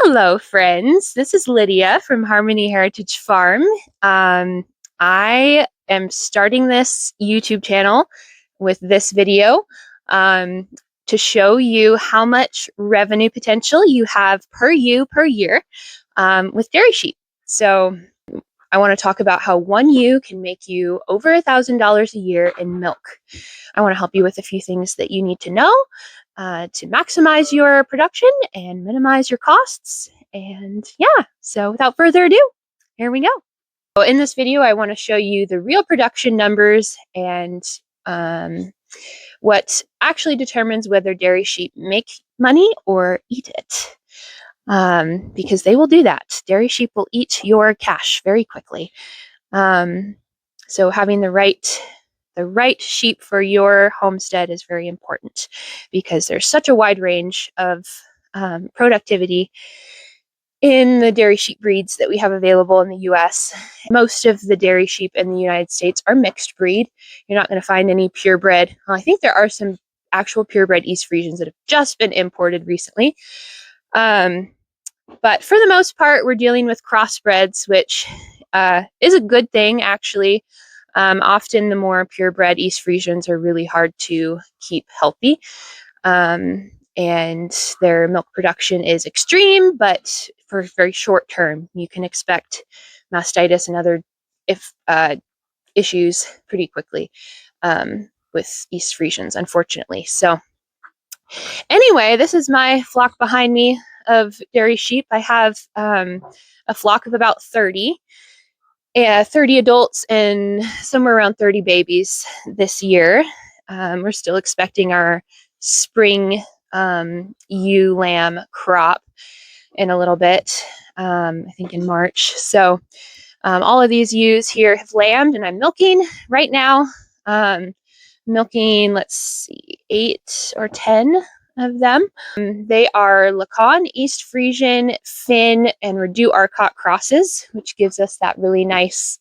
Hello, friends. This is Lydia from Harmony Heritage Farm. I am starting this YouTube channel with this video um, to show you how much revenue potential you have per year with dairy sheep. So I want to talk about how one ewe can make you over $1,000 a year in milk. I want to help you with a few things that you need to know to maximize your production and minimize your costs. And yeah, so without further ado, here we go. So in this video, I want to show you the real production numbers and what actually determines whether dairy sheep make money or eat it. Because they will do that. Dairy sheep will eat your cash very quickly. So having the right sheep for your homestead is very important because there's such a wide range of productivity in the dairy sheep breeds that we have available in the US. Most of the dairy sheep in the United States are mixed breed. You're not going to find any purebred. Well, I think there are some actual purebred East Friesians that have just been imported recently. But for the most part, we're dealing with crossbreds, which is a good thing, actually. Often the more purebred East Friesians are really hard to keep healthy. And their milk production is extreme, but for very short term, you can expect mastitis and other issues pretty quickly with East Friesians, unfortunately. So anyway, this is my flock behind me of dairy sheep. I have a flock of about 30 adults and somewhere around 30 babies this year. We're still expecting our spring ewe lamb crop in a little bit, I think in March. So all of these ewes here have lambed, and I'm milking right now. Milking, let's see, 8 or 10 of them. They are Lacan, East Friesian, Finn, and Redu Arcot crosses, which gives us that really nice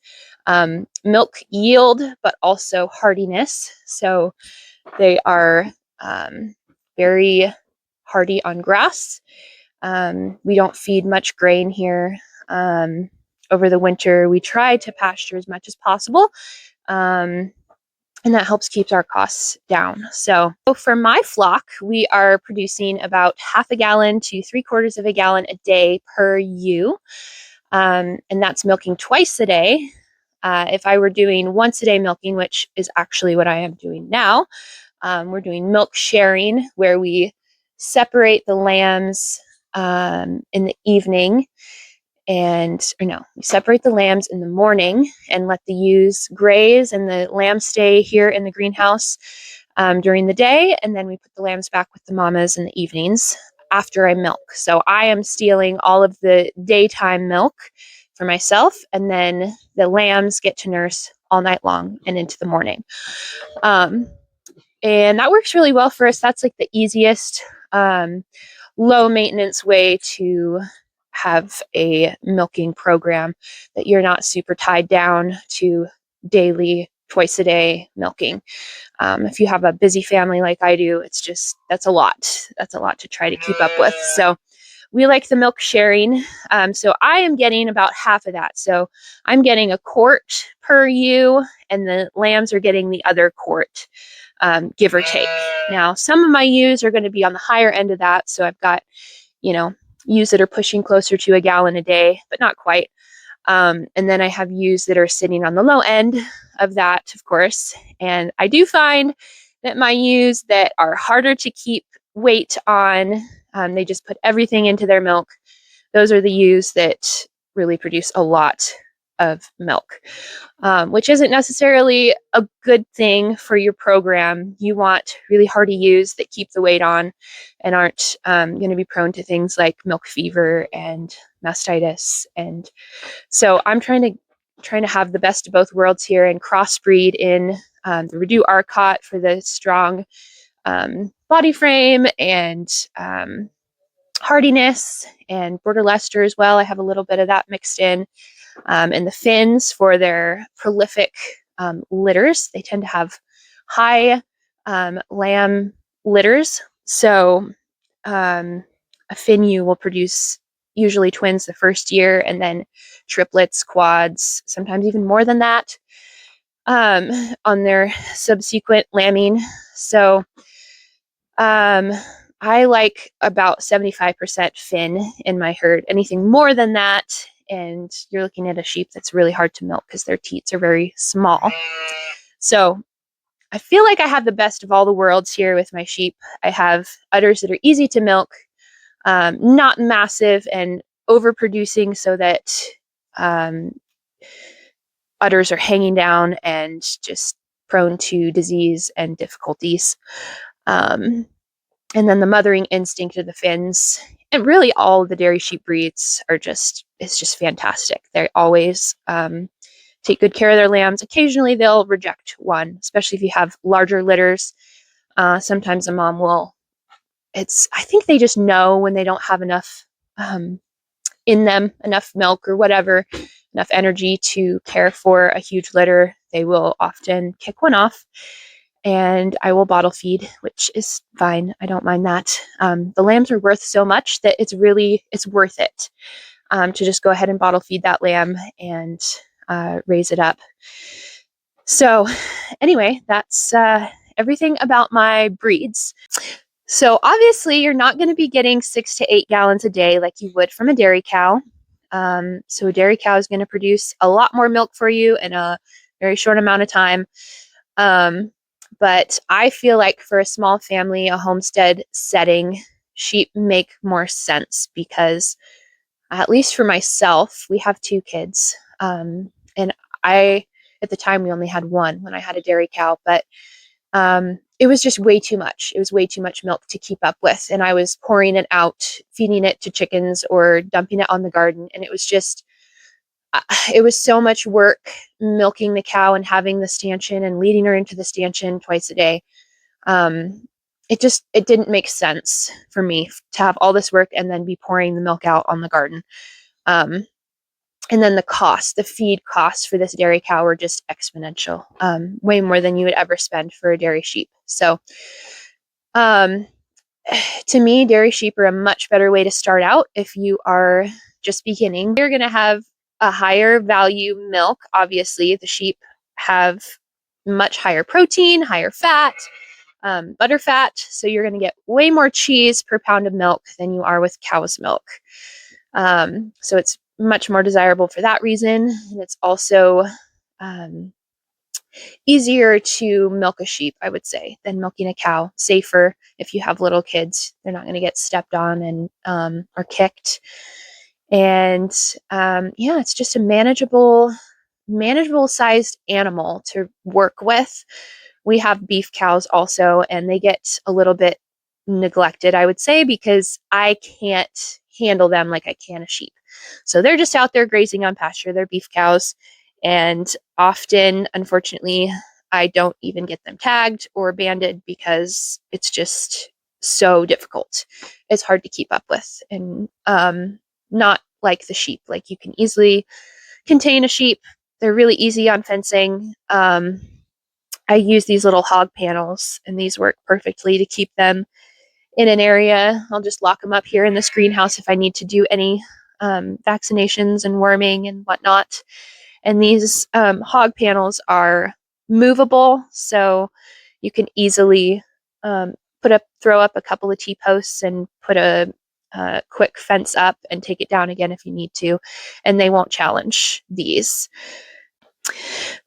milk yield, but also hardiness. So they are very hardy on grass. We don't feed much grain here over the winter. We try to pasture as much as possible. And that helps keep our costs down. So for my flock, we are producing about half a gallon to 3/4 of a gallon a day per ewe. And that's milking twice a day. If I were doing once a day milking, which is actually what I am doing now, we're doing milk sharing, where we separate the lambs in the evening. We separate the lambs in the morning and let the ewes graze, and the lambs stay here in the greenhouse during the day. And then we put the lambs back with the mamas in the evenings after I milk. So I am stealing all of the daytime milk for myself, and then the lambs get to nurse all night long and into the morning. And that works really well for us. That's like the easiest, low maintenance way to have a milking program that you're not super tied down to daily, twice a day milking. If you have a busy family like I do, that's a lot to try to keep up with. So we like the milk sharing. So I am getting about half of that. So I'm getting a quart per ewe, and the lambs are getting the other quart, give or take. Now, some of my ewes are going to be on the higher end of that. So I've got, ewes that are pushing closer to a gallon a day, but not quite. And then I have ewes that are sitting on the low end of that, of course. And I do find that my ewes that are harder to keep weight on, they just put everything into their milk. Those are the ewes that really produce a lot of milk, which isn't necessarily a good thing for your program. You want really hardy ewes that keep the weight on and aren't going to be prone to things like milk fever and mastitis. And so I'm trying to have the best of both worlds here and crossbreed in the Redu Arcot for the strong body frame and hardiness, and Border Leicester as well. I have a little bit of that mixed in. And the Finns for their prolific litters. They tend to have high lamb litters. So a Finn ewe will produce usually twins the first year, and then triplets, quads, sometimes even more than that on their subsequent lambing. So I like about 75% fin in my herd. Anything more than that, and you're looking at a sheep that's really hard to milk because their teats are very small. So I feel like I have the best of all the worlds here with my sheep. I have udders that are easy to milk, not massive and overproducing so that udders are hanging down and just prone to disease and difficulties. And then the mothering instinct of the fins, and really all the dairy sheep breeds it's just fantastic. They always take good care of their lambs. Occasionally they'll reject one, especially if you have larger litters. Sometimes a mom will, I think they just know when they don't have enough in them, enough milk or whatever, enough energy to care for a huge litter. They will often kick one off, and I will bottle feed, which is fine. I don't mind that. The lambs are worth so much that it's worth it to just go ahead and bottle feed that lamb and raise it up. So anyway, that's everything about my breeds. So obviously you're not going to be getting 6 to 8 gallons a day like you would from a dairy cow. So a dairy cow is going to produce a lot more milk for you in a very short amount of time. But I feel like for a small family, a homestead setting, sheep make more sense because, at least for myself, we have 2 kids. And at the time, we only had one when I had a dairy cow, but it was just way too much. It was way too much milk to keep up with. And I was pouring it out, feeding it to chickens or dumping it on the garden. And it was so much work milking the cow and having the stanchion and leading her into the stanchion twice a day. It didn't make sense for me to have all this work and then be pouring the milk out on the garden. And then the feed costs for this dairy cow were just exponential, way more than you would ever spend for a dairy sheep. So, to me, dairy sheep are a much better way to start out if you are just beginning. You're going to have a higher value milk. Obviously, the sheep have much higher protein, higher fat, butter fat. So you're going to get way more cheese per pound of milk than you are with cow's milk. So it's much more desirable for that reason. And it's also easier to milk a sheep, I would say, than milking a cow. Safer if you have little kids. They're not going to get stepped on and or kicked. And it's just a manageable sized animal to work with. We have beef cows also, and they get a little bit neglected, I would say, because I can't handle them like I can a sheep. So they're just out there grazing on pasture. They're beef cows. And often, unfortunately, I don't even get them tagged or banded because it's just so difficult. It's hard to keep up with, and not like the sheep. Like, you can easily contain a sheep. They're really easy on fencing. I use these little hog panels, and these work perfectly to keep them in an area. I'll just lock them up here in this greenhouse if I need to do any vaccinations and worming and whatnot. And these hog panels are movable, so you can easily throw up a couple of T-posts and put a quick fence up and take it down again if you need to, and they won't challenge these.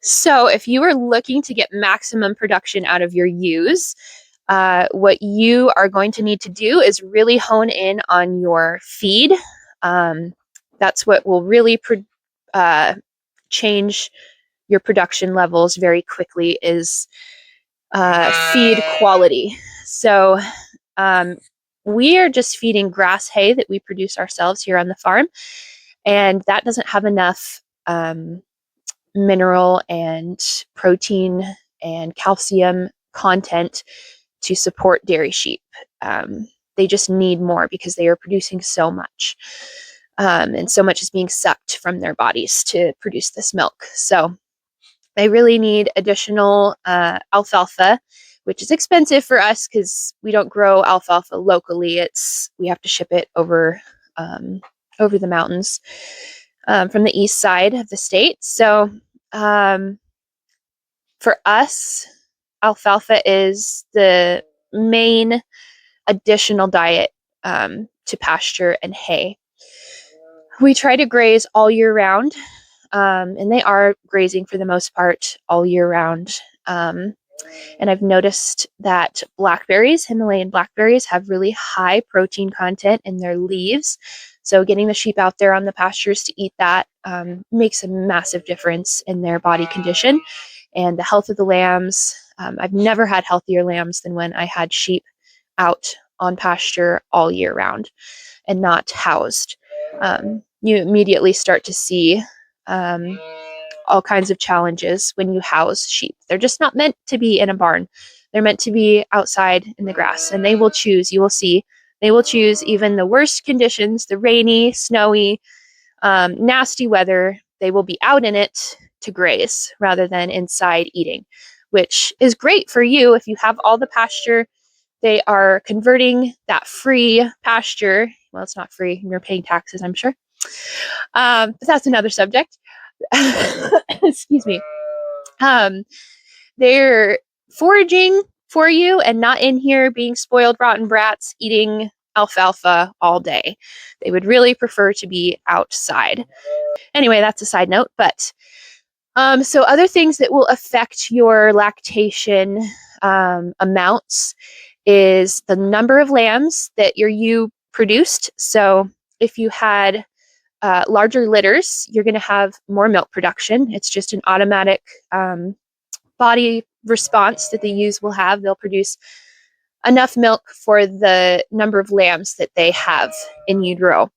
So if you are looking to get maximum production out of your ewes, what you are going to need to do is really hone in on your feed. That's what will really change your production levels very quickly, is feed quality. So we are just feeding grass hay that we produce ourselves here on the farm, and that doesn't have enough mineral and protein and calcium content to support dairy sheep. They just need more because they are producing so much. And so much is being sucked from their bodies to produce this milk. So they really need additional alfalfa, which is expensive for us because we don't grow alfalfa locally. We have to ship it over over the mountains from the east side of the state. So for us, alfalfa is the main additional diet to pasture and hay. We try to graze all year round, and they are grazing for the most part all year round. And I've noticed that blackberries, Himalayan blackberries, have really high protein content in their leaves. So getting the sheep out there on the pastures to eat that makes a massive difference in their body condition and the health of the lambs. I've never had healthier lambs than when I had sheep out on pasture all year round and not housed. You immediately start to see all kinds of challenges when you house sheep. They're just not meant to be in a barn. They're meant to be outside in the grass, and they will choose, you will see, they will choose even the worst conditions, the rainy, snowy, nasty weather. They will be out in it to graze rather than inside eating, which is great for you if you have all the pasture. They are converting that free pasture. Well, it's not free. You're paying taxes, I'm sure. But that's another subject. Excuse me. They're foraging for you and not in here being spoiled, rotten brats eating alfalfa all day. They would really prefer to be outside. Anyway, that's a side note. But so other things that will affect your lactation amounts is the number of lambs that your ewe produced. So if you had larger litters, you're going to have more milk production. It's just an automatic body response that the ewes will have. They'll produce enough milk for the number of lambs that they have in utero.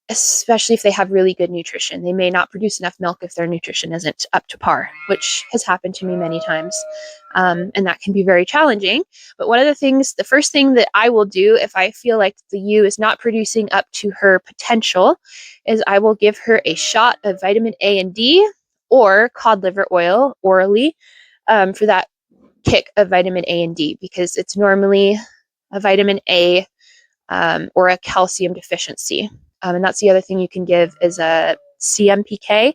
Especially if they have really good nutrition. They may not produce enough milk if their nutrition isn't up to par, which has happened to me many times. And that can be very challenging. But one of the things, the first thing that I will do if I feel like the ewe is not producing up to her potential is I will give her a shot of vitamin A and D or cod liver oil orally for that kick of vitamin A and D, because it's normally a vitamin A or a calcium deficiency. And that's the other thing you can give is a CMPK,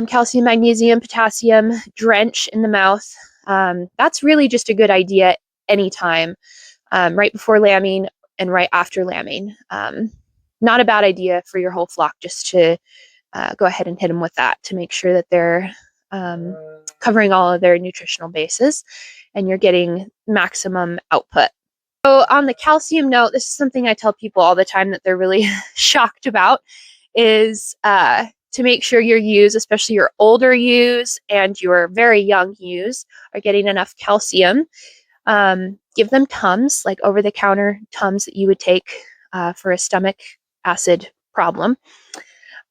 calcium, magnesium, potassium drench in the mouth. That's really just a good idea anytime, right before lambing and right after lambing. Not a bad idea for your whole flock just to go ahead and hit them with that to make sure that they're covering all of their nutritional bases and you're getting maximum output. So on the calcium note, this is something I tell people all the time that they're really shocked about, is to make sure your ewes, especially your older ewes and your very young ewes, are getting enough calcium. Give them Tums, like over-the-counter Tums that you would take for a stomach acid problem.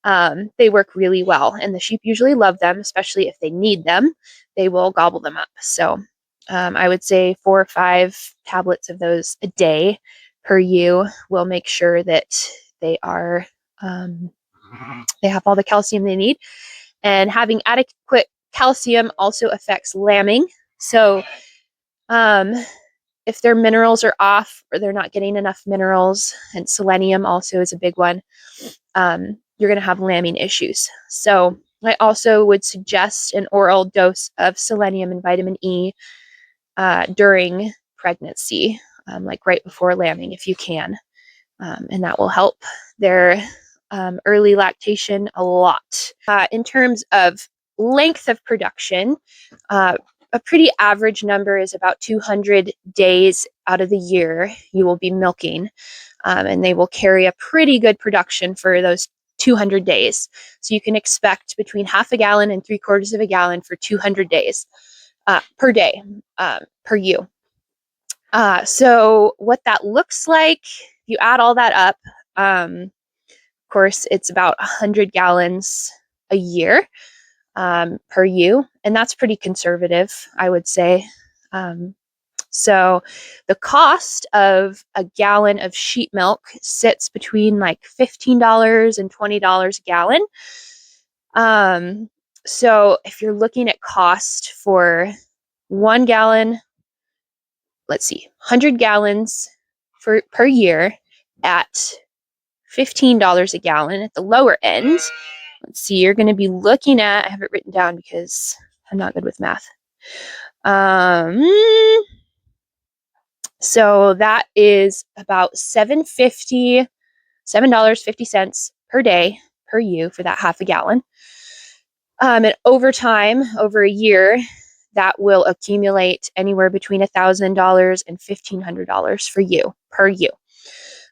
They work really well, and the sheep usually love them, especially if they need them. They will gobble them up. So I would say 4 or 5 tablets of those a day per ewe will make sure that they are they have all the calcium they need. And having adequate calcium also affects lambing. So if their minerals are off or they're not getting enough minerals, and selenium also is a big one, you're going to have lambing issues. So I also would suggest an oral dose of selenium and vitamin E during pregnancy, like right before lambing if you can. And that will help their early lactation a lot. In terms of length of production, a pretty average number is about 200 days out of the year you will be milking, and they will carry a pretty good production for those 200 days. So you can expect between half a gallon and 3/4 of a gallon for 200 days per day per ewe. So what that looks like, you add all that up, of course, it's about 100 gallons a year per ewe, and that's pretty conservative, I would say. So the cost of a gallon of sheep milk sits between like $15 and $20 a gallon. So if you're looking at cost for 1 gallon, let's see, 100 gallons per year at $15 a gallon at the lower end. Let's see, you're going to be looking at, I have it written down because I'm not good with math. So that is about $7.50 per day per ewe for that half a gallon. And over time, over a year, that will accumulate anywhere between $1,000 and $1,500 for you per ewe.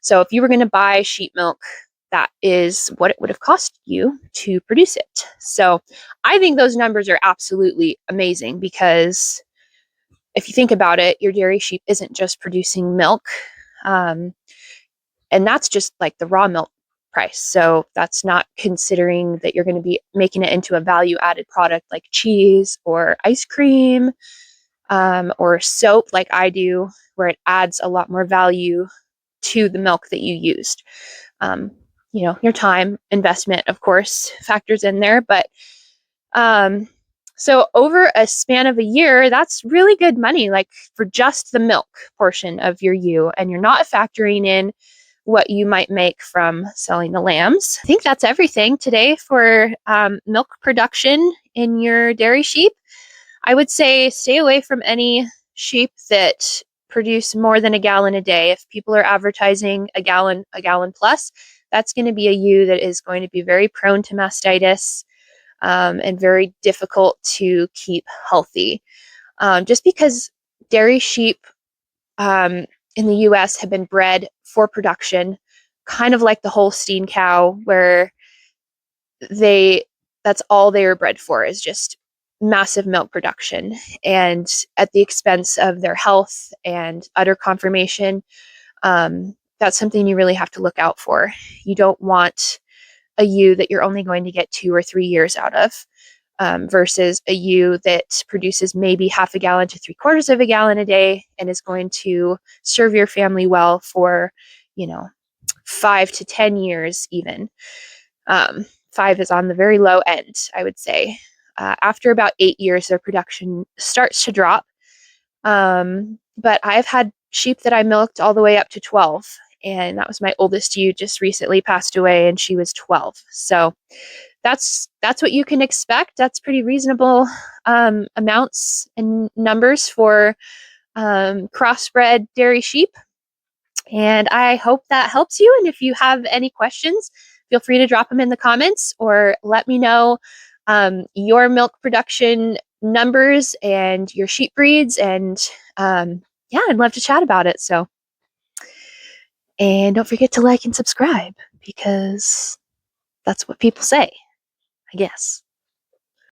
So if you were going to buy sheep milk, that is what it would have cost you to produce it. So I think those numbers are absolutely amazing because if you think about it, your dairy sheep isn't just producing milk. And that's just like the raw milk price. So that's not considering that you're going to be making it into a value added product like cheese or ice cream, or soap like I do, where it adds a lot more value to the milk that you used. Your time investment, of course, factors in there, but so over a span of a year, that's really good money, like for just the milk portion of your ewe, and you're not factoring in what you might make from selling the lambs. I think that's everything today for milk production in your dairy sheep. I would say stay away from any sheep that produce more than a gallon a day. If people are advertising a gallon plus, that's going to be a ewe that is going to be very prone to mastitis, and very difficult to keep healthy. Just because dairy sheep in the US have been bred for production, kind of like the Holstein cow, where that's all they are bred for, is just massive milk production, and at the expense of their health and udder conformation. That's something you really have to look out for. You don't want a ewe that you're only going to get 2 or 3 years out of, versus a ewe that produces maybe half a gallon to 3/4 of a gallon a day and is going to serve your family well for, 5 to 10 years even. 5 is on the very low end, I would say. After about 8 years, their production starts to drop. But I've had sheep that I milked all the way up to 12, and that was my oldest ewe, just recently passed away, and she was 12. So that's what you can expect. That's pretty reasonable amounts and numbers for crossbred dairy sheep. And I hope that helps you. And if you have any questions, feel free to drop them in the comments or let me know your milk production numbers and your sheep breeds. And yeah, I'd love to chat about it. So, and don't forget to like and subscribe because that's what people say, I guess.